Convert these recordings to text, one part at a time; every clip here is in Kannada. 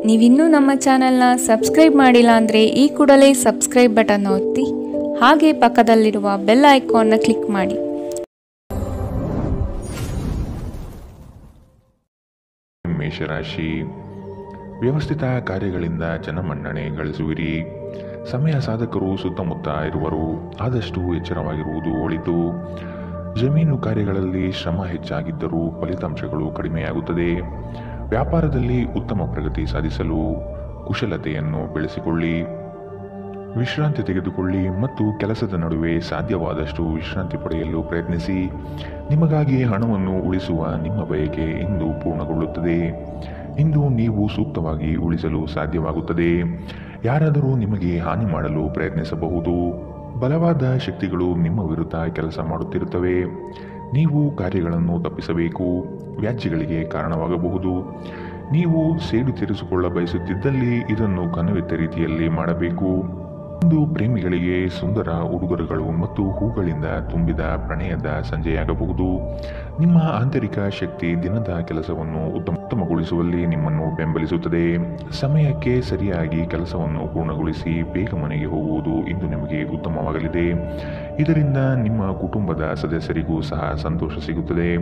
ನೀವಿನ್ನೂ ನಮ್ಮ ಚಾನೆಲ್ನ ಸಬ್ಸ್ಕ್ರೈಬ್ ಮಾಡಿಲ್ಲ ಅಂದರೆ ಈ ಕೂಡಲೇ ಸಬ್ಸ್ಕ್ರೈಬ್ ಬಟನ್ ಒತ್ತಿ ಹಾಗೆ ಪಕ್ಕದಲ್ಲಿರುವ ಬೆಲ್ ಐಕಾನ್ನ ಕ್ಲಿಕ್ ಮಾಡಿ. ಮೇಷರಾಶಿ, ವ್ಯವಸ್ಥಿತ ಕಾರ್ಯಗಳಿಂದ ಜನಮನ್ನಣೆ ಗಳಿಸುವಿರಿ. ಸಮಯ ಸಾಧಕರು ಸುತ್ತಮುತ್ತ ಇರುವರು, ಆದಷ್ಟು ಎಚ್ಚರವಾಗಿರುವುದು ಒಳಿತು. ಜಮೀನು ಕಾರ್ಯಗಳಲ್ಲಿ ಶ್ರಮ ಹೆಚ್ಚಾಗಿದ್ದರೂ ಫಲಿತಾಂಶಗಳು ಕಡಿಮೆಯಾಗುತ್ತದೆ. ವ್ಯಾಪಾರದಲ್ಲಿ ಉತ್ತಮ ಪ್ರಗತಿ ಸಾಧಿಸಲು ಕುಶಲತೆಯನ್ನು ಬೆಳೆಸಿಕೊಳ್ಳಿ. ವಿಶ್ರಾಂತಿ ತೆಗೆದುಕೊಳ್ಳಿ ಮತ್ತು ಕೆಲಸದ ನಡುವೆ ಸಾಧ್ಯವಾದಷ್ಟು ವಿಶ್ರಾಂತಿ ಪಡೆಯಲು ಪ್ರಯತ್ನಿಸಿ. ನಿಮಗಾಗಿ ಹಣವನ್ನು ಉಳಿಸುವ ನಿಮ್ಮ ಬಯಕೆ ಇಂದು ಪೂರ್ಣಗೊಳ್ಳುತ್ತದೆ. ಇಂದು ನೀವು ಸೂಕ್ತವಾಗಿ ಉಳಿಸಲು ಸಾಧ್ಯವಾಗುತ್ತದೆ. ಯಾರಾದರೂ ನಿಮಗೆ ಹಾನಿ ಮಾಡಲು ಪ್ರಯತ್ನಿಸಬಹುದು. ಬಲವಾದ ಶಕ್ತಿಗಳು ನಿಮ್ಮ ವಿರುದ್ಧ ಕೆಲಸ ಮಾಡುತ್ತಿರುತ್ತವೆ. ನೀವು ಕಾರ್ಯಗಳನ್ನು ತಪ್ಪಿಸಬೇಕು. ವ್ಯಾಜ್ಯಗಳಿಗೆ ಕಾರಣವಾಗಬಹುದು. ನೀವು ಸೇಡು ತೀರಿಸಿಕೊಳ್ಳ ಬಯಸುತ್ತಿದ್ದಲ್ಲಿ ಇದನ್ನು ಕನವೆತ್ತ ರೀತಿಯಲ್ಲಿ ಮಾಡಬೇಕು. ಇಂದು ಪ್ರೇಮಿಗಳಿಗೆ ಸುಂದರ ಉಡುಗೊರೆಗಳು ಮತ್ತು ಹೂಗಳಿಂದ ತುಂಬಿದ ಪ್ರಣಯದ ಸಂಜೆಯಾಗಬಹುದು. ನಿಮ್ಮ ಆಂತರಿಕ ಶಕ್ತಿ ದಿನದ ಕೆಲಸವನ್ನು ಉತ್ತಮಗೊಳಿಸುವಲ್ಲಿ ನಿಮ್ಮನ್ನು ಬೆಂಬಲಿಸುತ್ತದೆ. ಸಮಯಕ್ಕೆ ಸರಿಯಾಗಿ ಕೆಲಸವನ್ನು ಪೂರ್ಣಗೊಳಿಸಿ ಬೇಗ ಮನೆಗೆ ಹೋಗುವುದು ಇಂದು ನಿಮಗೆ ಉತ್ತಮವಾಗಲಿದೆ. ಇದರಿಂದ ನಿಮ್ಮ ಕುಟುಂಬದ ಸದಸ್ಯರಿಗೂ ಸಹ ಸಂತೋಷ ಸಿಗುತ್ತದೆ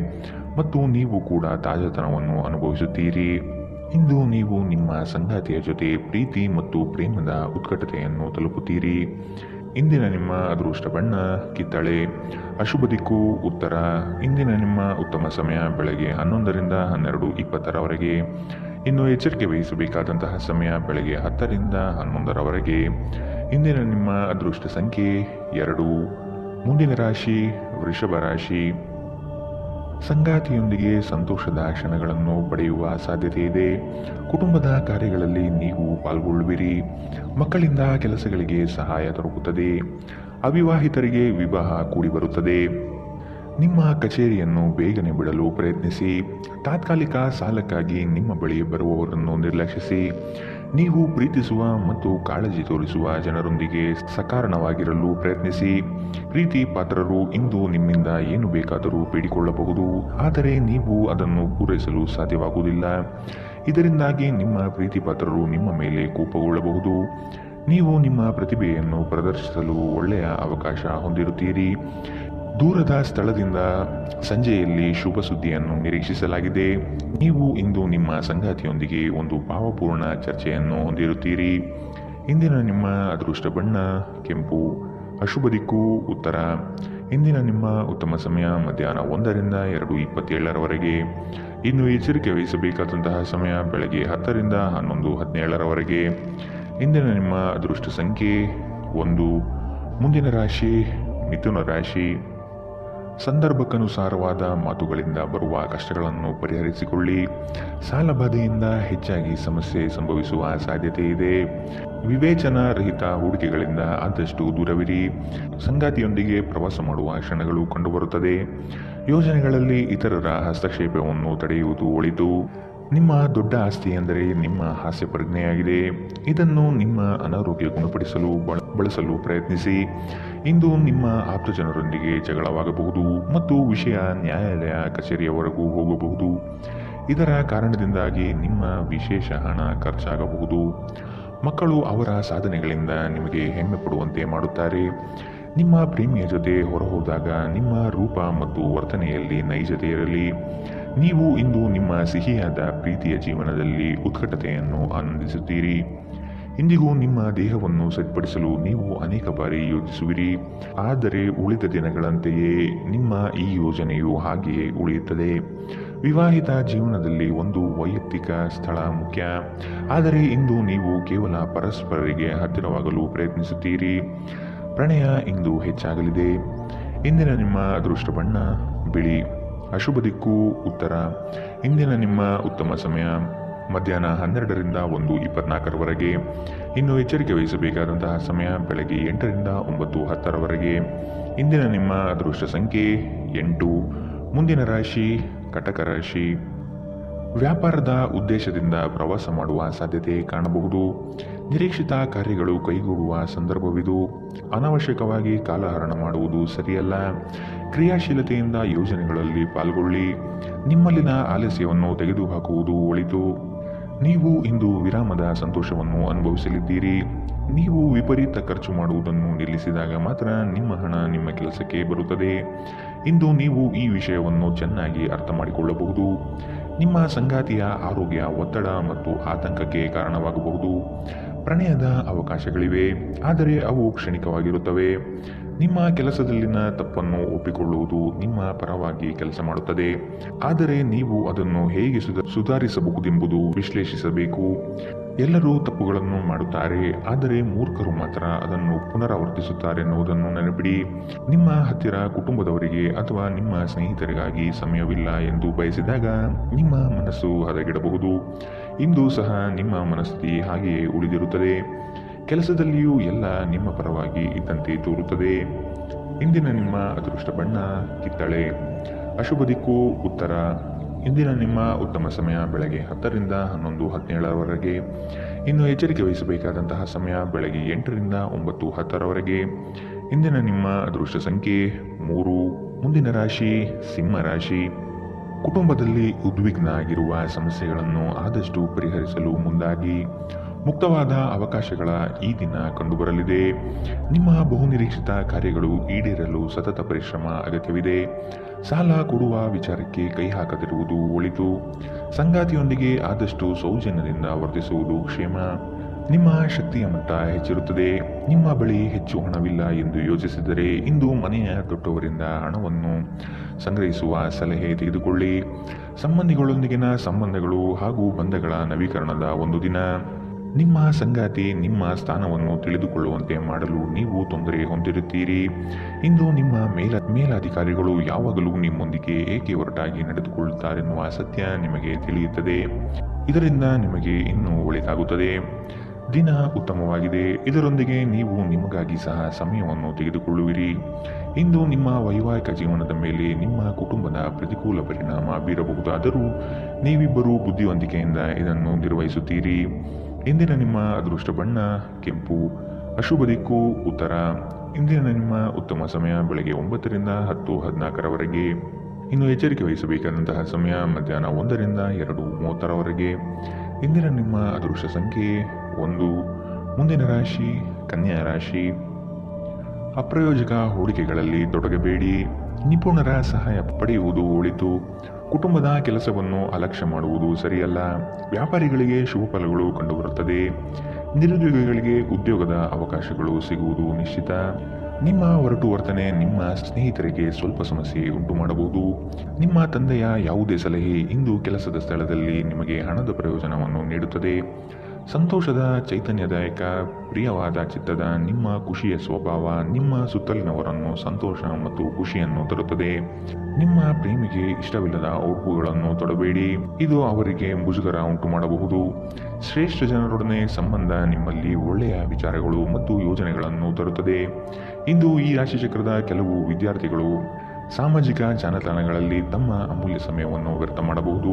ಮತ್ತು ನೀವು ಕೂಡ ತಾಜಾತನವನ್ನು ಅನುಭವಿಸುತ್ತೀರಿ. ಇಂದು ನೀವು ನಿಮ್ಮ ಸಂಗಾತಿಯ ಜೊತೆ ಪ್ರೀತಿ ಮತ್ತು ಪ್ರೇಮದ ಉತ್ಕಟತೆಯನ್ನು ತಲುಪುತ್ತೀರಿ. ಇಂದಿನ ನಿಮ್ಮ ಅದೃಷ್ಟ ಬಣ್ಣ ಕಿತ್ತಳೆ. ಅಶುಭ ದಿಕ್ಕು ಉತ್ತರ. ಇಂದಿನ ನಿಮ್ಮ ಉತ್ತಮ ಸಮಯ ಬೆಳಗ್ಗೆ 11ರಿಂದ 12:20ರವರೆಗೆ. ಇನ್ನು ಎಚ್ಚರಿಕೆ ವಹಿಸಬೇಕಾದಂತಹ ಸಮಯ ಬೆಳಗ್ಗೆ 10ರಿಂದ 11ರವರೆಗೆ. ಇಂದಿನ ನಿಮ್ಮ ಅದೃಷ್ಟ ಸಂಖ್ಯೆ 2. ಮುಂದಿನ ರಾಶಿ ವೃಷಭ ರಾಶಿ. ಸಂಗಾತಿಯೊಂದಿಗೆ ಸಂತೋಷದ ಕ್ಷಣಗಳನ್ನು ಪಡೆಯುವ ಸಾಧ್ಯತೆ ಇದೆ. ಕುಟುಂಬದ ಕಾರ್ಯಗಳಲ್ಲಿ ನೀವು ಪಾಲ್ಗೊಳ್ಳುವಿರಿ. ಮಕ್ಕಳಿಂದ ಕೆಲಸಗಳಿಗೆ ಸಹಾಯ ದೊರಕುತ್ತದೆ. ಅವಿವಾಹಿತರಿಗೆ ವಿವಾಹ ಕೂಡಿ ಬರುತ್ತದೆ. ನಿಮ್ಮ ಕಚೇರಿಯನ್ನು ಬೇಗನೆ ಬಿಡಲು ಪ್ರಯತ್ನಿಸಿ. ತಾತ್ಕಾಲಿಕ ಸಾಲಕ್ಕಾಗಿ ನಿಮ್ಮ ಬಳಿ ಬರುವವರನ್ನು ನಿರ್ಲಕ್ಷಿಸಿ. ನೀವು ಪ್ರೀತಿಸುವ ಮತ್ತು ಕಾಳಜಿ ತೋರಿಸುವ ಜನರೊಂದಿಗೆ ಸಕಾರಣವಾಗಿರಲು ಪ್ರಯತ್ನಿಸಿ. ಪ್ರೀತಿ ಪಾತ್ರರು ಇಂದು ನಿಮ್ಮಿಂದ ಏನು ಬೇಕಾದರೂ ಬೇಡಿಕೊಳ್ಳಬಹುದು, ಆದರೆ ನೀವು ಅದನ್ನು ಪೂರೈಸಲು ಸಾಧ್ಯವಾಗುವುದಿಲ್ಲ. ಇದರಿಂದಾಗಿ ನಿಮ್ಮ ಪ್ರೀತಿ ಪಾತ್ರರು ನಿಮ್ಮ ಮೇಲೆ ಕೋಪಗೊಳ್ಳಬಹುದು. ನೀವು ನಿಮ್ಮ ಪ್ರತಿಭೆಯನ್ನು ಪ್ರದರ್ಶಿಸಲು ಒಳ್ಳೆಯ ಅವಕಾಶ ಹೊಂದಿರುತ್ತೀರಿ. ದೂರದ ಸ್ಥಳದಿಂದ ಸಂಜೆಯಲ್ಲಿ ಶುಭ ಸುದ್ದಿಯನ್ನು ನಿರೀಕ್ಷಿಸಲಾಗಿದೆ. ನೀವು ಇಂದು ನಿಮ್ಮ ಸಂಗಾತಿಯೊಂದಿಗೆ ಒಂದು ಭಾವಪೂರ್ಣ ಚರ್ಚೆಯನ್ನು ಹೊಂದಿರುತ್ತೀರಿ. ಇಂದಿನ ನಿಮ್ಮ ಅದೃಷ್ಟ ಬಣ್ಣ ಕೆಂಪು. ಅಶುಭ ದಿಕ್ಕು ಉತ್ತರ. ಇಂದಿನ ನಿಮ್ಮ ಉತ್ತಮ ಸಮಯ ಮಧ್ಯಾಹ್ನ 1ರಿಂದ 2:27ರವರೆಗೆ. ಇನ್ನು ಎಚ್ಚರಿಕೆ ವಹಿಸಬೇಕಾದಂತಹ ಸಮಯ ಬೆಳಗ್ಗೆ 10ರಿಂದ 11:17ರವರೆಗೆ. ಇಂದಿನ ನಿಮ್ಮ ಅದೃಷ್ಟ ಸಂಖ್ಯೆ 1. ಮುಂದಿನ ರಾಶಿ ಮಿಥುನ ರಾಶಿ. ಸಂದರ್ಭಕ್ಕನುಸಾರವಾದ ಮಾತುಗಳಿಂದ ಬರುವ ಕಷ್ಟಗಳನ್ನು ಪರಿಹರಿಸಿಕೊಳ್ಳಿ. ಸಾಲಬಾಧೆಯಿಂದ ಹೆಚ್ಚಾಗಿ ಸಮಸ್ಯೆ ಸಂಭವಿಸುವ ಸಾಧ್ಯತೆ ಇದೆ. ವಿವೇಚನಾ ರಹಿತ ಹೂಡಿಕೆಗಳಿಂದ ಆದಷ್ಟು ದೂರವಿರಿ. ಸಂಗಾತಿಯೊಂದಿಗೆ ಪ್ರವಾಸ ಮಾಡುವ ಕ್ಷಣಗಳು ಕಂಡುಬರುತ್ತದೆ. ಯೋಜನೆಗಳಲ್ಲಿ ಇತರರ ಹಸ್ತಕ್ಷೇಪವನ್ನು ತಡೆಯುವುದು ಒಳಿತು. ನಿಮ್ಮ ದೊಡ್ಡ ಆಸ್ತಿ ಎಂದರೆ ನಿಮ್ಮ ಹಾಸ್ಯ ಪ್ರಜ್ಞೆಯಾಗಿದೆ. ಇದನ್ನು ನಿಮ್ಮ ಅನಾರೋಗ್ಯ ಗುಣಪಡಿಸಲು ಬಳಸಲು ಪ್ರಯತ್ನಿಸಿ. ಇಂದು ನಿಮ್ಮ ಆಪ್ತ ಜನರೊಂದಿಗೆ ಜಗಳವಾಗಬಹುದು ಮತ್ತು ವಿಷಯ ನ್ಯಾಯಾಲಯ ಕಚೇರಿಯವರೆಗೂ ಹೋಗಬಹುದು. ಇದರ ಕಾರಣದಿಂದಾಗಿ ನಿಮ್ಮ ವಿಶೇಷ ಹಣ ಖರ್ಚಾಗಬಹುದು. ಮಕ್ಕಳು ಅವರ ಸಾಧನೆಗಳಿಂದ ನಿಮಗೆ ಹೆಮ್ಮೆ ಪಡುವಂತೆ ಮಾಡುತ್ತಾರೆ. ನಿಮ್ಮ ಪ್ರೇಮಿಯ ಜೊತೆ ಹೊರಹೋದಾಗ ನಿಮ್ಮ ರೂಪ ಮತ್ತು ವರ್ತನೆಯಲ್ಲಿ ನೈಜತೆ ಇರಲಿ. ನೀವು ಇಂದು ನಿಮ್ಮ ಸಿಹಿಯಾದ ಪ್ರೀತಿಯ ಜೀವನದಲ್ಲಿ ಉತ್ಕಟತೆಯನ್ನು ಆನಂದಿಸುತ್ತೀರಿ. ಇಂದಿಗೂ ನಿಮ್ಮ ದೇಹವನ್ನು ಸರಿಪಡಿಸಲು ನೀವು ಅನೇಕ ಬಾರಿ ಯೋಚಿಸುವಿರಿ. ಆದರೆ ಉಳಿದ ದಿನಗಳಂತೆಯೇ ನಿಮ್ಮ ಈ ಯೋಜನೆಯು ಹಾಗೆಯೇ ಉಳಿಯುತ್ತದೆ. ವಿವಾಹಿತ ಜೀವನದಲ್ಲಿ ಒಂದು ವೈಯಕ್ತಿಕ ಸ್ಥಳ ಮುಖ್ಯ. ಆದರೆ ಇಂದು ನೀವು ಕೇವಲ ಪರಸ್ಪರರಿಗೆ ಹತ್ತಿರವಾಗಲು ಪ್ರಯತ್ನಿಸುತ್ತೀರಿ. ಪ್ರಣಯ ಇಂದು ಹೆಚ್ಚಾಗಲಿದೆ. ಇಂದಿನ ನಿಮ್ಮ ಅದೃಷ್ಟ ಬಣ್ಣ ಬಿಳಿ. ಅಶುಭ ದಿಕ್ಕು ಉತ್ತರ. ಇಂದಿನ ನಿಮ್ಮ ಉತ್ತಮ ಸಮಯ ಮಧ್ಯಾಹ್ನ 12ರಿಂದ 1:24ರವರೆಗೆ. ಇನ್ನು ಎಚ್ಚರಿಕೆ ವಹಿಸಬೇಕಾದಂತಹ ಸಮಯ ಬೆಳಗ್ಗೆ 8ರಿಂದ 9:10ರವರೆಗೆ. ಇಂದಿನ ನಿಮ್ಮ ಅದೃಷ್ಟ ಸಂಖ್ಯೆ 8. ಮುಂದಿನ ರಾಶಿ ಕಟಕ ರಾಶಿ. ವ್ಯಾಪಾರದ ಉದ್ದೇಶದಿಂದ ಪ್ರವಾಸ ಮಾಡುವ ಸಾಧ್ಯತೆ ಕಾಣಬಹುದು. ನಿರೀಕ್ಷಿತ ಕಾರ್ಯಗಳು ಕೈಗೂಡುವ ಸಂದರ್ಭವಿದು. ಅನಾವಶ್ಯಕವಾಗಿ ಕಾಲಹರಣ ಮಾಡುವುದು ಸರಿಯಲ್ಲ. ಕ್ರಿಯಾಶೀಲತೆಯಿಂದ ಯೋಜನೆಗಳಲ್ಲಿ ಪಾಲ್ಗೊಳ್ಳಿ. ನಿಮ್ಮಲ್ಲಿನ ಆಲಸ್ಯವನ್ನು ತೆಗೆದುಹಾಕುವುದು ಒಳಿತು. ನೀವು ಇಂದು ವಿರಾಮದ ಸಂತೋಷವನ್ನು ಅನುಭವಿಸಲಿದ್ದೀರಿ. ನೀವು ವಿಪರೀತ ಖರ್ಚು ಮಾಡುವುದನ್ನು ನಿಲ್ಲಿಸಿದಾಗ ಮಾತ್ರ ನಿಮ್ಮ ಹಣ ನಿಮ್ಮ ಕೆಲಸಕ್ಕೆ ಬರುತ್ತದೆ. ಇಂದು ನೀವು ಈ ವಿಷಯವನ್ನು ಚೆನ್ನಾಗಿ ಅರ್ಥ ಮಾಡಿಕೊಳ್ಳಬಹುದು. ನಿಮ್ಮ ಸಂಗಾತಿಯ ಆರೋಗ್ಯ ಒತ್ತಡ ಮತ್ತು ಆತಂಕಕ್ಕೆ ಕಾರಣವಾಗಬಹುದು. ಪ್ರಣಯದ ಅವಕಾಶಗಳಿವೆ, ಆದರೆ ಅವು ಕ್ಷಣಿಕವಾಗಿರುತ್ತವೆ. ನಿಮ್ಮ ಕೆಲಸದಲ್ಲಿನ ತಪ್ಪನ್ನು ಒಪ್ಪಿಕೊಳ್ಳುವುದು ನಿಮ್ಮ ಪರವಾಗಿ ಕೆಲಸ ಮಾಡುತ್ತದೆ, ಆದರೆ ನೀವು ಅದನ್ನು ಹೇಗೆ ಸುಧಾರಿಸಬಹುದೆಂಬುದು ವಿಶ್ಲೇಷಿಸಬೇಕು. ಎಲ್ಲರೂ ತಪ್ಪುಗಳನ್ನು ಮಾಡುತ್ತಾರೆ, ಆದರೆ ಮೂರ್ಖರು ಮಾತ್ರ ಅದನ್ನು ಪುನರಾವರ್ತಿಸುತ್ತಾರೆ ಎನ್ನುವುದನ್ನು ನೆನಪಿಡಿ. ನಿಮ್ಮ ಹತ್ತಿರ ಕುಟುಂಬದವರಿಗೆ ಅಥವಾ ನಿಮ್ಮ ಸ್ನೇಹಿತರಿಗಾಗಿ ಸಮಯವಿಲ್ಲ ಎಂದು ಬಯಸಿದಾಗ ನಿಮ್ಮ ಮನಸ್ಸು ಹದಗೆಡಬಹುದು. ಇಂದು ಸಹ ನಿಮ್ಮ ಮನಸ್ಥಿತಿ ಹಾಗೆಯೇ ಉಳಿದಿರುತ್ತದೆ. ಕೆಲಸದಲ್ಲಿಯೂ ಎಲ್ಲ ನಿಮ್ಮ ಪರವಾಗಿ ಇದ್ದಂತೆ ತೋರುತ್ತದೆ. ಇಂದಿನ ನಿಮ್ಮ ಅದೃಷ್ಟ ಬಣ್ಣ ಕಿತ್ತಳೆ. ಅಶುಭ ದಿಕ್ಕು ಉತ್ತರ. ಇಂದಿನ ನಿಮ್ಮ ಉತ್ತಮ ಸಮಯ ಬೆಳಗ್ಗೆ 10 ರಿಂದ 11:17 ಇನ್ನು ಎಚ್ಚರಿಕೆ ವಹಿಸಬೇಕಾದಂತಹ ಸಮಯ ಬೆಳಗ್ಗೆ 8 ರಿಂದ 9:10 ಇಂದಿನ ನಿಮ್ಮ ಅದೃಷ್ಟ ಸಂಖ್ಯೆ 3. ಮುಂದಿನ ರಾಶಿ ಸಿಂಹ ರಾಶಿ. ಕುಟುಂಬದಲ್ಲಿ ಉದ್ವಿಗ್ನ ಆಗಿರುವ ಸಮಸ್ಯೆಗಳನ್ನು ಆದಷ್ಟು ಪರಿಹರಿಸಲು ಮುಂದಾಗಿ. ಮುಕ್ತವಾದ ಅವಕಾಶಗಳ ಈ ದಿನ ಕಂಡುಬರಲಿದೆ. ನಿಮ್ಮ ಬಹುನಿರೀಕ್ಷಿತ ಕಾರ್ಯಗಳು ಈಡೇರಲು ಸತತ ಪರಿಶ್ರಮ ಅಗತ್ಯವಿದೆ. ಸಾಲ ಕೊಡುವ ವಿಚಾರಕ್ಕೆ ಕೈ ಹಾಕದಿರುವುದು ಒಳಿತು. ಸಂಗಾತಿಯೊಂದಿಗೆ ಆದಷ್ಟು ಸೌಜನ್ಯದಿಂದ ವರ್ತಿಸುವುದು ಕ್ಷೇಮ. ನಿಮ್ಮ ಶಕ್ತಿಯ ಮಟ್ಟ ಹೆಚ್ಚಿರುತ್ತದೆ. ನಿಮ್ಮ ಬಳಿ ಹೆಚ್ಚು ಹಣವಿಲ್ಲ ಎಂದು ಯೋಚಿಸಿದರೆ ಇಂದು ಮನೆಯ ದೊಡ್ಡವರಿಂದ ಹಣವನ್ನು ಸಂಗ್ರಹಿಸುವ ಸಲಹೆ ತೆಗೆದುಕೊಳ್ಳಿ. ಸಂಬಂಧಿಗಳೊಂದಿಗಿನ ಸಂಬಂಧಗಳು ಹಾಗೂ ಬಂಧಗಳ ನವೀಕರಣದ ಒಂದು ದಿನ. ನಿಮ್ಮ ಸಂಗಾತಿ ನಿಮ್ಮ ಸ್ಥಾನವನ್ನು ತಿಳಿದುಕೊಳ್ಳುವಂತೆ ಮಾಡಲು ನೀವು ತೊಂದರೆ ಹೊಂದಿರುತ್ತೀರಿ. ಇಂದು ನಿಮ್ಮ ಮೇಲಾಧಿಕಾರಿಗಳು ಯಾವಾಗಲೂ ನಿಮ್ಮೊಂದಿಗೆ ಏಕೆ ಒರಟಾಗಿ ನಡೆದುಕೊಳ್ಳುತ್ತಾರೆನ್ನುವ ಸತ್ಯ ನಿಮಗೆ ತಿಳಿಯುತ್ತದೆ. ಇದರಿಂದ ನಿಮಗೆ ಇನ್ನೂ ಒಳಿತಾಗುತ್ತದೆ. ದಿನ ಉತ್ತಮವಾಗಿದೆ. ಇದರೊಂದಿಗೆ ನೀವು ನಿಮಗಾಗಿ ಸಹ ಸಮಯವನ್ನು ತೆಗೆದುಕೊಳ್ಳುವಿರಿ. ಇಂದು ನಿಮ್ಮ ವೈವಾಹಿಕ ಜೀವನದ ಮೇಲೆ ನಿಮ್ಮ ಕುಟುಂಬದ ಪ್ರತಿಕೂಲ ಪರಿಣಾಮ ಬೀರಬಹುದಾದರೂ ನೀವಿಬ್ಬರೂ ಬುದ್ಧಿವಂತಿಕೆಯಿಂದ ಇದನ್ನು ನಿರ್ವಹಿಸುತ್ತೀರಿ. ಇಂದಿನ ನಿಮ್ಮ ಅದೃಷ್ಟ ಬಣ್ಣ ಕೆಂಪು. ಅಶುಭ ದಿಕ್ಕು ಉತ್ತರ. ಇಂದಿನ ನಿಮ್ಮ ಉತ್ತಮ ಸಮಯ ಬೆಳಗ್ಗೆ 9 ರಿಂದ 10:14 ಇನ್ನು ಎಚ್ಚರಿಕೆ ವಹಿಸಬೇಕಾದಂತಹ ಸಮಯ ಮಧ್ಯಾಹ್ನ 1 ರಿಂದ 2:30 ಇಂದಿನ ನಿಮ್ಮ ಅದೃಷ್ಟ ಸಂಖ್ಯೆ 1. ಮುಂದಿನ ರಾಶಿ ಕನ್ಯಾ ರಾಶಿ. ಅಪ್ರಯೋಜಕ ಹೂಡಿಕೆಗಳಲ್ಲಿ ತೊಡಗಬೇಡಿ. ನಿಪುಣರ ಸಹಾಯ ಪಡೆಯುವುದು ಒಳಿತು. ಕುಟುಂಬದ ಕೆಲಸವನ್ನು ಅಲಕ್ಷ್ಯ ಮಾಡುವುದು ಸರಿಯಲ್ಲ. ವ್ಯಾಪಾರಿಗಳಿಗೆ ಶುಭ ಫಲಗಳು ಕಂಡುಬರುತ್ತದೆ. ನಿರುದ್ಯೋಗಿಗಳಿಗೆ ಉದ್ಯೋಗದ ಅವಕಾಶಗಳು ಸಿಗುವುದು ನಿಶ್ಚಿತ. ನಿಮ್ಮ ಒರಟು ವರ್ತನೆ ನಿಮ್ಮ ಸ್ನೇಹಿತರಿಗೆ ಸ್ವಲ್ಪ ಸಮಸ್ಯೆ ಉಂಟು ಮಾಡಬಹುದು. ನಿಮ್ಮ ತಂದೆಯ ಯಾವುದೇ ಸಲಹೆ ಇಂದು ಕೆಲಸದ ಸ್ಥಳದಲ್ಲಿ ನಿಮಗೆ ಹಣದ ಪ್ರಯೋಜನವನ್ನು ನೀಡುತ್ತದೆ. ಸಂತೋಷದ ಚೈತನ್ಯದಾಯಕ ಪ್ರಿಯವಾದ ಚಿತ್ತದ ನಿಮ್ಮ ಖುಷಿಯ ಸ್ವಭಾವ ನಿಮ್ಮ ಸುತ್ತಲಿನವರನ್ನು ಸಂತೋಷ ಮತ್ತು ಖುಷಿಯನ್ನು ತರುತ್ತದೆ. ನಿಮ್ಮ ಪ್ರೇಮಿಗೆ ಇಷ್ಟವಿಲ್ಲದ ಉಡುಪುಗಳನ್ನು ತೊಡಬೇಡಿ. ಇದು ಅವರಿಗೆ ಮುಜುಗರ ಉಂಟು ಮಾಡಬಹುದು. ಶ್ರೇಷ್ಠ ಜನರೊಡನೆ ಸಂಬಂಧ ನಿಮ್ಮಲ್ಲಿ ಒಳ್ಳೆಯ ವಿಚಾರಗಳು ಮತ್ತು ಯೋಜನೆಗಳನ್ನು ತರುತ್ತದೆ. ಇಂದು ಈ ರಾಶಿಚಕ್ರದ ಕೆಲವು ವಿದ್ಯಾರ್ಥಿಗಳು ಸಾಮಾಜಿಕ ಜಾಲತಾಣಗಳಲ್ಲಿ ತಮ್ಮ ಅಮೂಲ್ಯ ಸಮಯವನ್ನು ವ್ಯರ್ಥ ಮಾಡಬಹುದು.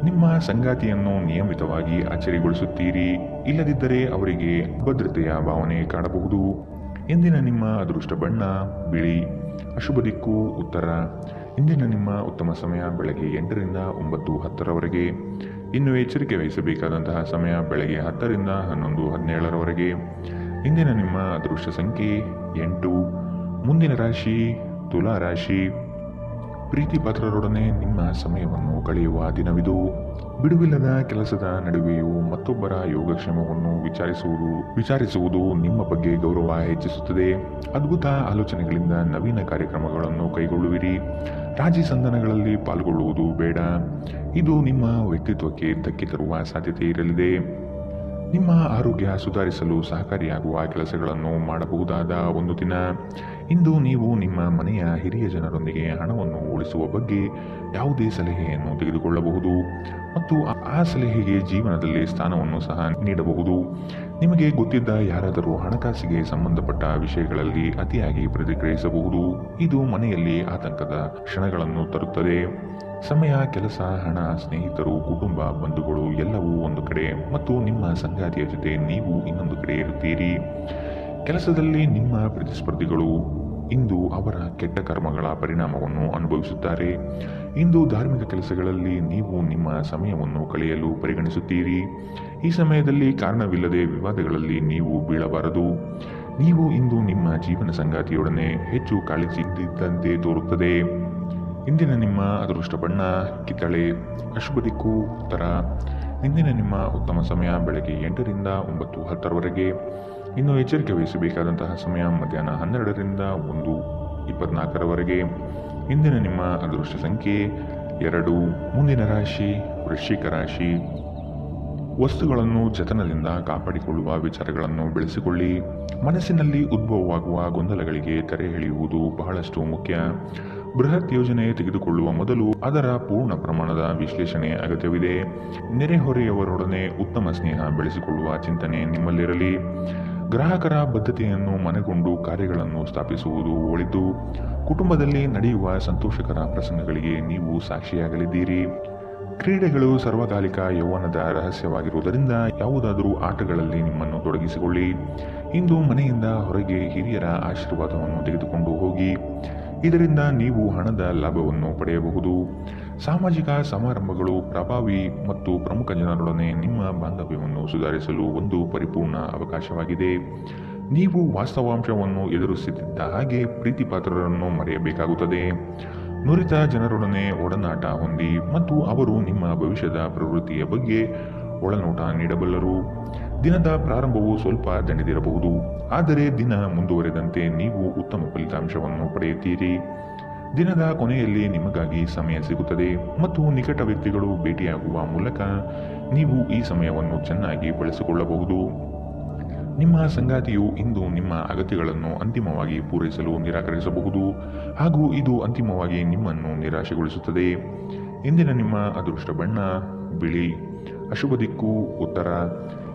ನಿಮ್ಮ ಸಂಗಾತಿಯನ್ನು ನಿಯಮಿತವಾಗಿ ಅಚ್ಚರಿಗೊಳಿಸುತ್ತೀರಿ. ಇಲ್ಲದಿದ್ದರೆ ಅವರಿಗೆ ಅಭದ್ರತೆಯ ಭಾವನೆ ಕಾಡಬಹುದು. ಇಂದಿನ ನಿಮ್ಮ ಅದೃಷ್ಟ ಬಣ್ಣ ಬಿಳಿ. ಅಶುಭ ದಿಕ್ಕು ಉತ್ತರ. ಇಂದಿನ ನಿಮ್ಮ ಉತ್ತಮ ಸಮಯ ಬೆಳಗ್ಗೆ 8 ರಿಂದ 9:10 ಇನ್ನು ಎಚ್ಚರಿಕೆ ವಹಿಸಬೇಕಾದಂತಹ ಸಮಯ ಬೆಳಗ್ಗೆ 10 ರಿಂದ 11:17 ಇಂದಿನ ನಿಮ್ಮ ಅದೃಷ್ಟ ಸಂಖ್ಯೆ 8. ಮುಂದಿನ ರಾಶಿ ತುಲಾ ರಾಶಿ. ಪ್ರೀತಿ ಪಾತ್ರರೊಡನೆ ನಿಮ್ಮ ಸಮಯವನ್ನು ಕಳೆಯುವ ದಿನವಿದು. ಬಿಡುವಿಲ್ಲದ ಕೆಲಸದ ನಡುವೆಯೂ ಮತ್ತೊಬ್ಬರ ಯೋಗಕ್ಷೇಮವನ್ನು ವಿಚಾರಿಸುವುದು ನಿಮ್ಮ ಬಗ್ಗೆ ಗೌರವ ಹೆಚ್ಚಿಸುತ್ತದೆ. ಅದ್ಭುತ ಆಲೋಚನೆಗಳಿಂದ ನವೀನ ಕಾರ್ಯಕ್ರಮಗಳನ್ನು ಕೈಗೊಳ್ಳುವಿರಿ. ರಾಜಿ ಸಂಧಾನಗಳಲ್ಲಿ ಪಾಲ್ಗೊಳ್ಳುವುದು ಬೇಡ. ಇದು ನಿಮ್ಮ ವ್ಯಕ್ತಿತ್ವಕ್ಕೆ ಧಕ್ಕೆ ತರುವ ಸಾಧ್ಯತೆ ಇರಲಿದೆ. ನಿಮ್ಮ ಆರೋಗ್ಯ ಸುಧಾರಿಸಲು ಸಹಕಾರಿಯಾಗುವ ಕೆಲಸಗಳನ್ನು ಮಾಡಬಹುದಾದ ಒಂದು ದಿನ. ಇಂದು ನೀವು ನಿಮ್ಮ ಮನೆಯ ಹಿರಿಯ ಜನರೊಂದಿಗೆ ಹಣವನ್ನು ಉಳಿಸುವ ಬಗ್ಗೆ ಯಾವುದೇ ಸಲಹೆಯನ್ನು ತೆಗೆದುಕೊಳ್ಳಬಹುದು ಮತ್ತು ಆ ಸಲಹೆಗೆ ಜೀವನದಲ್ಲಿ ಸ್ಥಾನವನ್ನು ಸಹ ನೀಡಬಹುದು. ನಿಮಗೆ ಗೊತ್ತಿದ್ದ ಯಾರಾದರೂ ಹಣಕಾಸಿಗೆ ಸಂಬಂಧಪಟ್ಟ ವಿಷಯಗಳಲ್ಲಿ ಅತಿಯಾಗಿ ಪ್ರತಿಕ್ರಿಯಿಸಬಹುದು. ಇದು ಮನೆಯಲ್ಲಿ ಆತಂಕದ ಕ್ಷಣಗಳನ್ನು ತರುತ್ತದೆ. ಸಮಯ, ಕೆಲಸ, ಹಣ, ಸ್ನೇಹಿತರು, ಕುಟುಂಬ, ಬಂಧುಗಳು ಎಲ್ಲವೂ ಒಂದು ಕಡೆ ಮತ್ತು ನಿಮ್ಮ ಸಂಗಾತಿಯ ಜೊತೆ ನೀವು ಇನ್ನೊಂದು ಕಡೆ ಇರುತ್ತೀರಿ. ಕೆಲಸದಲ್ಲಿ ನಿಮ್ಮ ಪ್ರತಿಸ್ಪರ್ಧಿಗಳು ಇಂದು ಅವರ ಕೆಟ್ಟ ಕರ್ಮಗಳ ಪರಿಣಾಮವನ್ನು ಅನುಭವಿಸುತ್ತಾರೆ. ಇಂದು ಧಾರ್ಮಿಕ ಕೆಲಸಗಳಲ್ಲಿ ನೀವು ನಿಮ್ಮ ಸಮಯವನ್ನು ಕಳೆಯಲು ಪರಿಗಣಿಸುತ್ತೀರಿ. ಈ ಸಮಯದಲ್ಲಿ ಕಾರಣವಿಲ್ಲದೆ ವಿವಾದಗಳಲ್ಲಿ ನೀವು ಬೀಳಬಾರದು. ನೀವು ಇಂದು ನಿಮ್ಮ ಜೀವನ ಸಂಗಾತಿಯೊಡನೆ ಹೆಚ್ಚು ಕಾಳಜಿಯಿದ್ದಂತೆ ತೋರುತ್ತದೆ. ಇಂದಿನ ನಿಮ್ಮ ಅದೃಷ್ಟ ಬಣ್ಣ ಕಿತ್ತಳೆ. ಅಶುಭ ದಿಕ್ಕು ಉತ್ತರ. ಇಂದಿನ ನಿಮ್ಮ ಉತ್ತಮ ಸಮಯ ಬೆಳಗ್ಗೆ 8 ರಿಂದ 9:10 ಇನ್ನು ಎಚ್ಚರಿಕೆ ವಹಿಸಬೇಕಾದಂತಹ ಸಮಯ ಮಧ್ಯಾಹ್ನ 12 ರಿಂದ 1:24 ಇಂದಿನ ನಿಮ್ಮ ಅದೃಷ್ಟ ಸಂಖ್ಯೆ 2. ಮುಂದಿನ ರಾಶಿ ವೃಶ್ಚಿಕ ರಾಶಿ. ವಸ್ತುಗಳನ್ನು ಜತನದಿಂದ ಕಾಪಾಡಿಕೊಳ್ಳುವ ವಿಚಾರಗಳನ್ನು ಬೆಳೆಸಿಕೊಳ್ಳಿ. ಮನಸ್ಸಿನಲ್ಲಿ ಉದ್ಭವವಾಗುವ ಗೊಂದಲಗಳಿಗೆ ತೆರೆ ಎಳೆಯುವುದು ಬಹಳಷ್ಟು ಮುಖ್ಯ. ಬೃಹತ್ ಯೋಜನೆ ತೆಗೆದುಕೊಳ್ಳುವ ಮೊದಲು ಅದರ ಪೂರ್ಣ ಪ್ರಮಾಣದ ವಿಶ್ಲೇಷಣೆ ಅಗತ್ಯವಿದೆ. ನೆರೆಹೊರೆಯವರೊಡನೆ ಉತ್ತಮ ಸ್ನೇಹ ಬೆಳೆಸಿಕೊಳ್ಳುವ ಚಿಂತನೆ ನಿಮ್ಮಲ್ಲಿರಲಿ. ಗ್ರಾಹಕರ ಬದ್ಧತೆಯನ್ನು ಮನಗೊಂಡು ಕಾರ್ಯಗಳನ್ನು ಸ್ಥಾಪಿಸುವುದು ಒಳಿತು. ಕುಟುಂಬದಲ್ಲಿ ನಡೆಯುವ ಸಂತೋಷಕರ ಪ್ರಸಂಗಗಳಿಗೆ ನೀವು ಸಾಕ್ಷಿಯಾಗಲಿದ್ದೀರಿ. ಕ್ರೀಡೆಗಳು ಸರ್ವಕಾಲಿಕ ಯೌವನದ ರಹಸ್ಯವಾಗಿರುವುದರಿಂದ ಯಾವುದಾದರೂ ಆಟಗಳಲ್ಲಿ ನಿಮ್ಮನ್ನು ತೊಡಗಿಸಿಕೊಳ್ಳಿ. ಇಂದು ಮನೆಯಿಂದ ಹೊರಗೆ ಹಿರಿಯರ ಆಶೀರ್ವಾದವನ್ನು ತೆಗೆದುಕೊಂಡು ಹೋಗಿ. ಇದರಿಂದ ನೀವು ಹಣದ ಲಾಭವನ್ನು ಪಡೆಯಬಹುದು. ಸಾಮಾಜಿಕ ಸಮಾರಂಭಗಳು ಪ್ರಭಾವಿ ಮತ್ತು ಪ್ರಮುಖ ಜನರೊಡನೆ ನಿಮ್ಮ ಬಾಂಧವ್ಯವನ್ನು ಸುಧಾರಿಸಲು ಒಂದು ಪರಿಪೂರ್ಣ ಅವಕಾಶವಾಗಿದೆ. ನೀವು ವಾಸ್ತವಾಂಶವನ್ನು ಎದುರಿಸುತ್ತಿದ್ದ ಹಾಗೆ ಪ್ರೀತಿಪಾತ್ರರನ್ನು ಮರೆಯಬೇಕಾಗುತ್ತದೆ. ನುರಿತ ಜನರೊಡನೆ ಒಡನಾಟ ಹೊಂದಿ ಮತ್ತು ಅವರು ನಿಮ್ಮ ಭವಿಷ್ಯದ ಪ್ರವೃತ್ತಿಯ ಬಗ್ಗೆ ಒಳನೋಟ ನೀಡಬಲ್ಲರು. ದಿನದ ಪ್ರಾರಂಭವು ಸ್ವಲ್ಪ ದಣಿದಿರಬಹುದು, ಆದರೆ ದಿನ ಮುಂದುವರೆದಂತೆ ನೀವು ಉತ್ತಮ ಫಲಿತಾಂಶವನ್ನು ಪಡೆಯುತ್ತೀರಿ. ದಿನದ ಕೊನೆಯಲ್ಲಿ ನಿಮಗಾಗಿ ಸಮಯ ಸಿಗುತ್ತದೆ ಮತ್ತು ನಿಕಟ ವ್ಯಕ್ತಿಗಳು ಭೇಟಿಯಾಗುವ ಮೂಲಕ ನೀವು ಈ ಸಮಯವನ್ನು ಚೆನ್ನಾಗಿ ಬಳಸಿಕೊಳ್ಳಬಹುದು. ನಿಮ್ಮ ಸಂಗಾತಿಯು ಇಂದು ನಿಮ್ಮ ಅಗತ್ಯಗಳನ್ನು ಅಂತಿಮವಾಗಿ ಪೂರೈಸಲು ನಿರಾಕರಿಸಬಹುದು ಹಾಗೂ ಇದು ಅಂತಿಮವಾಗಿ ನಿಮ್ಮನ್ನು ನಿರಾಶೆಗೊಳಿಸುತ್ತದೆ. ಇಂದಿನ ನಿಮ್ಮ ಅದೃಷ್ಟ ಬಣ್ಣ ಬಿಳಿ. ಅಶುಭ ದಿಕ್ಕು ಉತ್ತರ.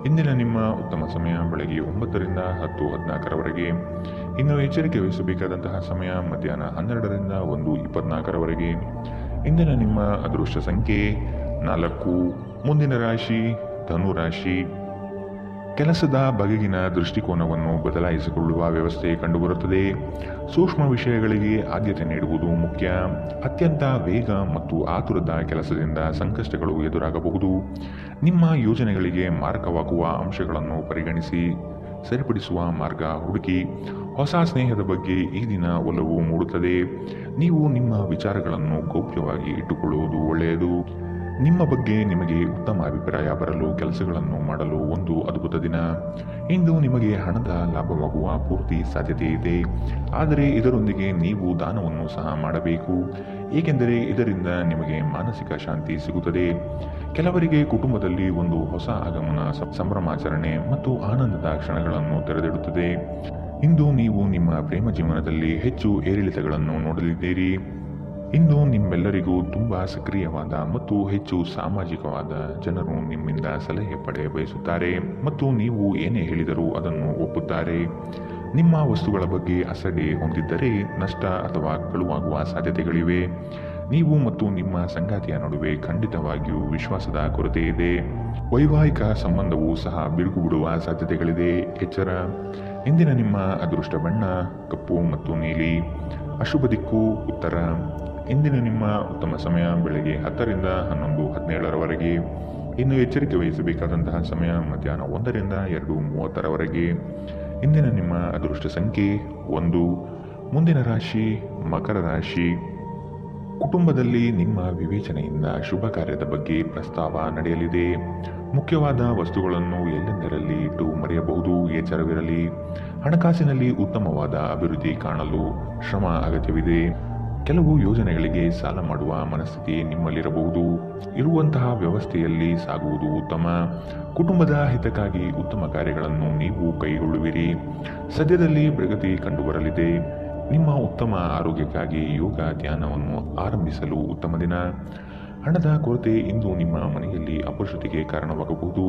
ಇಂದಿನ ನಿಮ್ಮ ಉತ್ತಮ ಸಮಯ ಬೆಳಗ್ಗೆ 9 ರಿಂದ 10:14 ಇನ್ನು ಎಚ್ಚರಿಕೆ ವಹಿಸಬೇಕಾದಂತಹ ಸಮಯ ಮಧ್ಯಾಹ್ನ 12 ರಿಂದ 1:24 ಇಂದಿನ ನಿಮ್ಮ ಅದೃಷ್ಟ ಸಂಖ್ಯೆ 4. ಮುಂದಿನ ರಾಶಿ ಧನು ರಾಶಿ. ಕೆಲಸದ ಬಗೆಗಿನ ದೃಷ್ಟಿಕೋನವನ್ನು ಬದಲಾಯಿಸಿಕೊಳ್ಳುವ ವ್ಯವಸ್ಥೆ ಕಂಡುಬರುತ್ತದೆ. ಸೂಕ್ಷ್ಮ ವಿಷಯಗಳಿಗೆ ಆದ್ಯತೆ ನೀಡುವುದು ಮುಖ್ಯ. ಅತ್ಯಂತ ವೇಗ ಮತ್ತು ಆತುರದ ಕೆಲಸದಿಂದ ಸಂಕಷ್ಟಗಳು ಎದುರಾಗಬಹುದು. ನಿಮ್ಮ ಯೋಜನೆಗಳಿಗೆ ಮಾರಕವಾಗುವ ಅಂಶಗಳನ್ನು ಪರಿಗಣಿಸಿ ಸರಿಪಡಿಸುವ ಮಾರ್ಗ ಹುಡುಕಿ. ಹೊಸ ಸ್ನೇಹದ ಬಗ್ಗೆ ಈ ದಿನ ಒಲವು ಮೂಡುತ್ತದೆ. ನೀವು ನಿಮ್ಮ ವಿಚಾರಗಳನ್ನು ಗೌಪ್ಯವಾಗಿ ಇಟ್ಟುಕೊಳ್ಳುವುದು ಒಳ್ಳೆಯದು. ನಿಮ್ಮ ಬಗ್ಗೆ ನಿಮಗೆ ಉತ್ತಮ ಅಭಿಪ್ರಾಯ ಬರಲು ಕೆಲಸಗಳನ್ನು ಮಾಡಲು ಒಂದು ಅದ್ಭುತ ದಿನ. ಇಂದು ನಿಮಗೆ ಹಣದ ಲಾಭವಾಗುವ ಪೂರ್ತಿ ಸಾಧ್ಯತೆ ಇದೆ, ಆದರೆ ಇದರೊಂದಿಗೆ ನೀವು ದಾನವನ್ನು ಸಹ ಮಾಡಬೇಕು, ಏಕೆಂದರೆ ಇದರಿಂದ ನಿಮಗೆ ಮಾನಸಿಕ ಶಾಂತಿ ಸಿಗುತ್ತದೆ. ಕೆಲವರಿಗೆ ಕುಟುಂಬದಲ್ಲಿ ಒಂದು ಹೊಸ ಆಗಮನ ಸಂಭ್ರಮಾಚರಣೆ ಮತ್ತು ಆನಂದದ ಕ್ಷಣಗಳನ್ನು ತೆರೆದಿಡುತ್ತದೆ. ಇಂದು ನೀವು ನಿಮ್ಮ ಪ್ರೇಮ ಜೀವನದಲ್ಲಿ ಹೆಚ್ಚು ಏರಿಳಿತಗಳನ್ನು ನೋಡಲಿದ್ದೀರಿ. ಇಂದು ನಿಮ್ಮೆಲ್ಲರಿಗೂ ತುಂಬಾ ಸಕ್ರಿಯವಾದ ಮತ್ತು ಹೆಚ್ಚು ಸಾಮಾಜಿಕವಾದ ಜನರು ನಿಮ್ಮಿಂದ ಸಲಹೆ ಪಡೆಯ ಬಯಸುತ್ತಾರೆ ಮತ್ತು ನೀವು ಏನೇ ಹೇಳಿದರೂ ಅದನ್ನು ಒಪ್ಪುತ್ತಾರೆ. ನಿಮ್ಮ ವಸ್ತುಗಳ ಬಗ್ಗೆ ಅಸಡ್ಡೆ ಹೊಂದಿದ್ದರೆ ನಷ್ಟ ಅಥವಾ ಕಳುವಾಗುವ ಸಾಧ್ಯತೆಗಳಿವೆ. ನೀವು ಮತ್ತು ನಿಮ್ಮ ಸಂಗಾತಿಯ ನಡುವೆ ಖಂಡಿತವಾಗಿಯೂ ವಿಶ್ವಾಸದ ಕೊರತೆ ಇದೆ. ವೈವಾಹಿಕ ಸಂಬಂಧವೂ ಸಹ ಬಿರುಕು ಬಿಡುವ ಸಾಧ್ಯತೆಗಳಿದೆ. ಎಚ್ಚರ. ಇಂದಿನ ನಿಮ್ಮ ಅದೃಷ್ಟ ಬಣ್ಣ ಕಪ್ಪು ಮತ್ತು ನೀಲಿ. ಅಶುಭ ದಿಕ್ಕು ಉತ್ತರ. ಇಂದಿನ ನಿಮ್ಮ ಉತ್ತಮ ಸಮಯ ಬೆಳಗ್ಗೆ 10 ರಿಂದ 11:17 ಇನ್ನು ಎಚ್ಚರಿಕೆ ವಹಿಸಬೇಕಾದಂತಹ ಸಮಯ ಮಧ್ಯಾಹ್ನ 1 ರಿಂದ 2:30 ಇಂದಿನ ನಿಮ್ಮ ಅದೃಷ್ಟ ಸಂಖ್ಯೆ 1. ಮುಂದಿನ ರಾಶಿ ಮಕರ ರಾಶಿ. ಕುಟುಂಬದಲ್ಲಿ ನಿಮ್ಮ ವಿವೇಚನೆಯಿಂದ ಶುಭ ಕಾರ್ಯದ ಬಗ್ಗೆ ಪ್ರಸ್ತಾವ ನಡೆಯಲಿದೆ. ಮುಖ್ಯವಾದ ವಸ್ತುಗಳನ್ನು ಎಲ್ಲೆಂದರಲ್ಲಿ ಇಟ್ಟು ಮರೆಯಬಹುದು. ಎಚ್ಚರವಿರಲಿ. ಹಣಕಾಸಿನಲ್ಲಿ ಉತ್ತಮವಾದ ಅಭಿವೃದ್ಧಿ ಕಾಣಲು ಶ್ರಮ ಅಗತ್ಯವಿದೆ. ಕೆಲವು ಯೋಜನೆಗಳಿಗೆ ಸಾಲ ಮಾಡುವ ಮನಸ್ಥಿತಿ ನಿಮ್ಮಲ್ಲಿರಬಹುದು. ಇರುವಂತಹ ವ್ಯವಸ್ಥೆಯಲ್ಲಿ ಸಾಗುವುದು ಉತ್ತಮ. ಕುಟುಂಬದ ಹಿತಕ್ಕಾಗಿ ಉತ್ತಮ ಕಾರ್ಯಗಳನ್ನು ನೀವು ಕೈಗೊಳ್ಳುವಿರಿ. ಸದ್ಯದಲ್ಲಿ ಪ್ರಗತಿ ಕಂಡುಬರಲಿದೆ. ನಿಮ್ಮ ಉತ್ತಮ ಆರೋಗ್ಯಕ್ಕಾಗಿ ಯೋಗ ಧ್ಯಾನವನ್ನು ಆರಂಭಿಸಲು ಉತ್ತಮ ದಿನ. ಹಣದ ಕೊರತೆ ಇಂದು ನಿಮ್ಮ ಮನೆಯಲ್ಲಿ ಅಪಶ್ರುತಿಗೆ ಕಾರಣವಾಗಬಹುದು.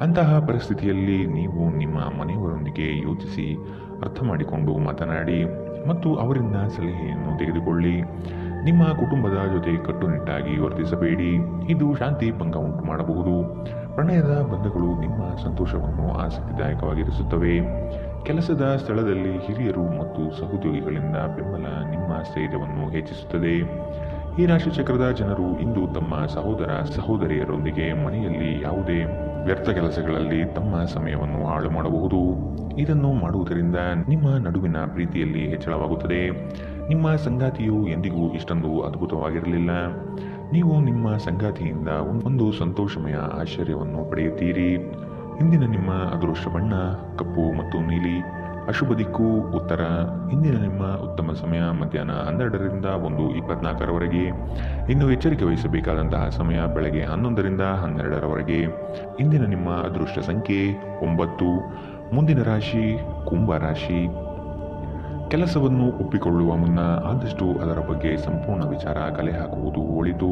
ಅಂತಹ ಪರಿಸ್ಥಿತಿಯಲ್ಲಿ ನೀವು ನಿಮ್ಮ ಮನೆಯವರೊಂದಿಗೆ ಯೋಚಿಸಿ ಅರ್ಥ ಮಾಡಿಕೊಂಡು ಮಾತನಾಡಿ ಮತ್ತು ಅವರಿಂದ ಸಲಹೆಯನ್ನು ತೆಗೆದುಕೊಳ್ಳಿ. ನಿಮ್ಮ ಕುಟುಂಬದ ಜೊತೆ ಕಟ್ಟುನಿಟ್ಟಾಗಿ ವರ್ತಿಸಬೇಡಿ. ಇದು ಶಾಂತಿ ಭಂಗ ಉಂಟು ಮಾಡಬಹುದು. ಪ್ರಣಯದ ಬಂಧಗಳು ನಿಮ್ಮ ಸಂತೋಷವನ್ನು ಆಸಕ್ತಿದಾಯಕವಾಗಿರಿಸುತ್ತವೆ. ಕೆಲಸದ ಸ್ಥಳದಲ್ಲಿ ಹಿರಿಯರು ಮತ್ತು ಸಹೋದ್ಯೋಗಿಗಳಿಂದ ಬೆಂಬಲ ನಿಮ್ಮ ಸ್ಥೈರ್ಯವನ್ನು ಹೆಚ್ಚಿಸುತ್ತದೆ. ಈ ರಾಶಿಚಕ್ರದ ಜನರು ಇಂದು ತಮ್ಮ ಸಹೋದರ ಸಹೋದರಿಯರೊಂದಿಗೆ ಮನೆಯಲ್ಲಿ ಯಾವುದೇ ವ್ಯರ್ಥ ಕೆಲಸಗಳಲ್ಲಿ ತಮ್ಮ ಸಮಯವನ್ನು ಹಾಳು ಮಾಡಬಹುದು. ಇದನ್ನು ಮಾಡುವುದರಿಂದ ನಿಮ್ಮ ನಡುವಿನ ಪ್ರೀತಿಯಲ್ಲಿ ಹೆಚ್ಚಳವಾಗುತ್ತದೆ. ನಿಮ್ಮ ಸಂಗಾತಿಯು ಎಂದಿಗೂ ಇಷ್ಟೊಂದು ಅದ್ಭುತವಾಗಿರಲಿಲ್ಲ. ನೀವು ನಿಮ್ಮ ಸಂಗಾತಿಯಿಂದ ಒಂದು ಸಂತೋಷಮಯ ಆಶ್ಚರ್ಯವನ್ನು ಪಡೆಯುತ್ತೀರಿ. ಇಂದಿನ ನಿಮ್ಮ ಅದೃಷ್ಟ ಬಣ್ಣ ಕಪ್ಪು ಮತ್ತು ನೀಲಿ. ಅಶುಭ ದಿಕ್ಕು ಉತ್ತರ. ಇಂದಿನ ನಿಮ್ಮ ಉತ್ತಮ ಸಮಯ ಮಧ್ಯಾಹ್ನ 12ರಿಂದ 1:24ರವರೆಗೆ. ಇನ್ನು ಎಚ್ಚರಿಕೆ ವಹಿಸಬೇಕಾದಂತಹ ಸಮಯ ಬೆಳಗ್ಗೆ 11ರಿಂದ 12ರವರೆಗೆ. ಇಂದಿನ ನಿಮ್ಮ ಅದೃಷ್ಟ ಸಂಖ್ಯೆ 9. ಮುಂದಿನ ರಾಶಿ ಕುಂಭ ರಾಶಿ. ಕೆಲಸವನ್ನು ಒಪ್ಪಿಕೊಳ್ಳುವ ಮುನ್ನ ಆದಷ್ಟು ಅದರ ಬಗ್ಗೆ ಸಂಪೂರ್ಣ ವಿಚಾರ ಕಲೆ ಹಾಕುವುದು ಒಳಿತು.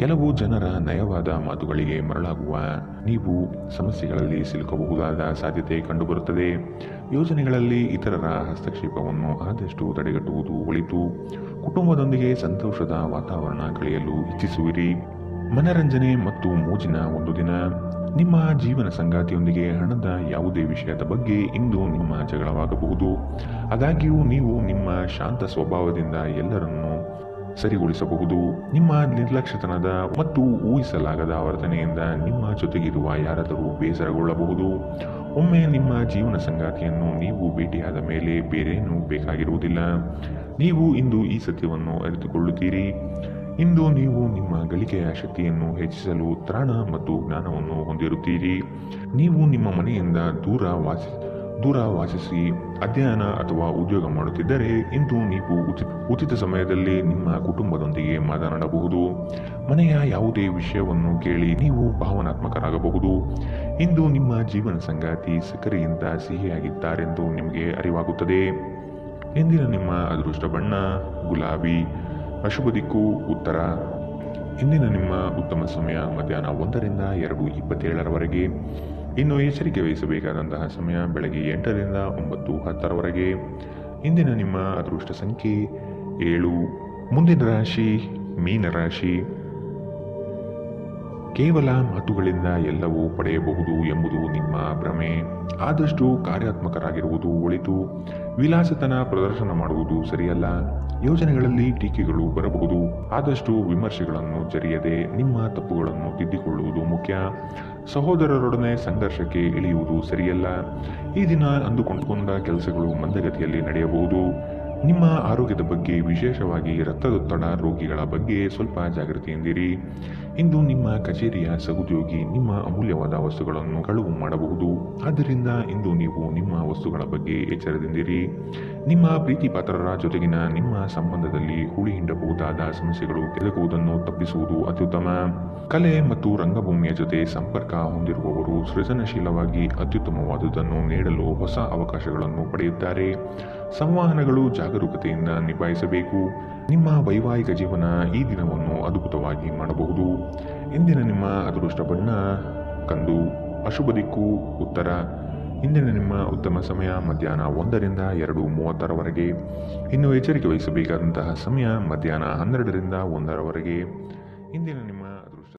ಕೆಲವು ಜನರ ನಯವಾದ ಮಾತುಗಳಿಗೆ ಮರಳಾಗುವ ನೀವು ಸಮಸ್ಯೆಗಳಲ್ಲಿ ಸಿಲುಕಬಹುದಾದ ಸಾಧ್ಯತೆ ಕಂಡುಬರುತ್ತದೆ. ಯೋಜನೆಗಳಲ್ಲಿ ಇತರರ ಹಸ್ತಕ್ಷೇಪವನ್ನು ಆದಷ್ಟು ತಡೆಗಟ್ಟುವುದು ಒಳಿತು. ಕುಟುಂಬದೊಂದಿಗೆ ಸಂತೋಷದ ವಾತಾವರಣ ಕಳೆಯಲು ಇಚ್ಛಿಸುವಿರಿ. ಮನರಂಜನೆ ಮತ್ತು ಮೋಜಿನ ಒಂದು ದಿನ. ನಿಮ್ಮ ಜೀವನ ಸಂಗಾತಿಯೊಂದಿಗೆ ಹಣದ ಯಾವುದೇ ವಿಷಯದ ಬಗ್ಗೆ ಇಂದು ನಿಮ್ಮ ಜಗಳವಾಗಬಹುದು. ಆದಾಗ್ಯೂ ನೀವು ನಿಮ್ಮ ಶಾಂತ ಸ್ವಭಾವದಿಂದ ಎಲ್ಲರನ್ನೂ ಸರಿಗೊಳಿಸಬಹುದು. ನಿಮ್ಮ ನಿರ್ಲಕ್ಷ್ಯತನದ ಮತ್ತು ಊಹಿಸಲಾಗದ ವರ್ತನೆಯಿಂದ ನಿಮ್ಮ ಜೊತೆಗಿರುವ ಯಾರಾದರೂ ಬೇಸರಗೊಳ್ಳಬಹುದು. ಒಮ್ಮೆ ನಿಮ್ಮ ಜೀವನ ಸಂಗಾತಿಯನ್ನು ನೀವು ಭೇಟಿಯಾದ ಮೇಲೆ ಬೇರೇನೂ ಬೇಕಾಗಿರುವುದಿಲ್ಲ. ನೀವು ಇಂದು ಈ ಸತ್ಯವನ್ನು ಅರಿತುಕೊಳ್ಳುತ್ತೀರಿ. ಇಂದು ನೀವು ನಿಮ್ಮ ಗಳಿಕೆಯ ಶಕ್ತಿಯನ್ನು ಹೆಚ್ಚಿಸಲು ತ್ರಾಣ ಮತ್ತು ಜ್ಞಾನವನ್ನು ಹೊಂದಿರುತ್ತೀರಿ. ನೀವು ನಿಮ್ಮ ಮನೆಯಿಂದ ದೂರ ವಾಸಿಸಿ ಅಧ್ಯಯನ ಅಥವಾ ಉದ್ಯೋಗ ಮಾಡುತ್ತಿದ್ದರೆ ಇಂದು ನೀವು ಉಚಿತ ಸಮಯದಲ್ಲಿ ನಿಮ್ಮ ಕುಟುಂಬದೊಂದಿಗೆ ಮಾತನಾಡಬಹುದು. ಮನೆಯ ಯಾವುದೇ ವಿಷಯವನ್ನು ಕೇಳಿ ನೀವು ಭಾವನಾತ್ಮಕರಾಗಬಹುದು. ಇಂದು ನಿಮ್ಮ ಜೀವನ ಸಂಗಾತಿ ಸಕ್ಕರೆಯಿಂದ ಸಿಹಿಯಾಗಿದ್ದಾರೆಂದು ನಿಮಗೆ ಅರಿವಾಗುತ್ತದೆ. ಇಂದಿನ ನಿಮ್ಮ ಅದೃಷ್ಟ ಬಣ್ಣ ಗುಲಾಬಿ. ಅಶುಭ ದಿಕ್ಕು ಉತ್ತರ. ಇಂದಿನ ನಿಮ್ಮ ಉತ್ತಮ ಸಮಯ ಮಧ್ಯಾಹ್ನ 1ರಿಂದ 2:27ರವರೆಗೆ. ಇನ್ನು ಎಚ್ಚರಿಕೆ ವಹಿಸಬೇಕಾದಂತಹ ಸಮಯ ಬೆಳಗ್ಗೆ 8ರಿಂದ 9:10ರವರೆಗೆ. ಇಂದಿನ ನಿಮ್ಮ ಅದೃಷ್ಟ ಸಂಖ್ಯೆ 7. ಮುಂದಿನ ರಾಶಿ ಮೀನರಾಶಿ. ಕೇವಲ ಮಾತುಗಳಿಂದ ಎಲ್ಲವೂ ಪಡೆಯಬಹುದು ಎಂಬುದು ನಿಮ್ಮ ಭ್ರಮೆ. ಆದಷ್ಟು ಕಾರ್ಯಾತ್ಮಕರಾಗಿರುವುದು ಒಳಿತು. ವಿಲಾಸತನ ಪ್ರದರ್ಶನ ಮಾಡುವುದು ಸರಿಯಲ್ಲ. ಯೋಜನೆಗಳಲ್ಲಿ ಟೀಕೆಗಳು ಬರಬಹುದು. ಆದಷ್ಟು ವಿಮರ್ಶೆಗಳನ್ನು ಜರಿಯದೆ ನಿಮ್ಮ ತಪ್ಪುಗಳನ್ನು ತಿದ್ದಿಕೊಳ್ಳುವುದು ಮುಖ್ಯ. ಸಹೋದರರೊಡನೆ ಸಂಘರ್ಷಕ್ಕೆ ಇಳಿಯುವುದು ಸರಿಯಲ್ಲ. ಈ ದಿನ ಅಂದುಕೊಂಡ ಕೆಲಸಗಳು ಮಂದಗತಿಯಲ್ಲಿ ನಡೆಯಬಹುದು. ನಿಮ್ಮ ಆರೋಗ್ಯದ ಬಗ್ಗೆ ವಿಶೇಷವಾಗಿ ರಕ್ತದೊತ್ತಡ ರೋಗಿಗಳ ಬಗ್ಗೆ ಸ್ವಲ್ಪ ಜಾಗೃತಿಯಿಂದಿರಿ. ಇಂದು ನಿಮ್ಮ ಕಚೇರಿಯ ಸಹೋದ್ಯೋಗಿ ನಿಮ್ಮ ಅಮೂಲ್ಯವಾದ ವಸ್ತುಗಳನ್ನು ಕಳುವು ಮಾಡಬಹುದು. ಆದ್ದರಿಂದ ಇಂದು ನೀವು ನಿಮ್ಮ ವಸ್ತುಗಳ ಬಗ್ಗೆ ಎಚ್ಚರದಿಂದಿರಿ. ನಿಮ್ಮ ಪ್ರೀತಿ ಪಾತ್ರರ ಜೊತೆಗಿನ ನಿಮ್ಮ ಸಂಬಂಧದಲ್ಲಿ ಹುಳಿ ಹಿಂಡಬಹುದಾದ ಸಮಸ್ಯೆಗಳು ಕೆದಕುವುದನ್ನು ತಪ್ಪಿಸುವುದು ಅತ್ಯುತ್ತಮ. ಕಲೆ ಮತ್ತು ರಂಗಭೂಮಿಯ ಜೊತೆ ಸಂಪರ್ಕ ಹೊಂದಿರುವವರು ಸೃಜನಶೀಲವಾಗಿ ಅತ್ಯುತ್ತಮವಾದುದನ್ನು ನೀಡಲು ಹೊಸ ಅವಕಾಶಗಳನ್ನು ಪಡೆಯುತ್ತಾರೆ. ಸಂವಹನಗಳು ಜಾಗರೂಕತೆಯಿಂದ ನಿಭಾಯಿಸಬೇಕು. ನಿಮ್ಮ ವೈವಾಹಿಕ ಜೀವನ ಈ ದಿನವನ್ನು ಅದ್ಭುತವಾಗಿ ಮಾಡಬಹುದು. ಇಂದಿನ ನಿಮ್ಮ ಅದೃಷ್ಟ ಬಣ್ಣ ಕಂದು. ಅಶುಭ ದಿಕ್ಕು ಉತ್ತರ. ಇಂದಿನ ನಿಮ್ಮ ಉತ್ತಮ ಸಮಯ ಮಧ್ಯಾಹ್ನ 1ರಿಂದ 2:30ರವರೆಗೆ. ಇನ್ನು ಎಚ್ಚರಿಕೆ ವಹಿಸಬೇಕಾದಂತಹ ಸಮಯ ಮಧ್ಯಾಹ್ನ 12ರಿಂದ 1ರವರೆಗೆ. ಇಂದಿನ ನಿಮ್ಮ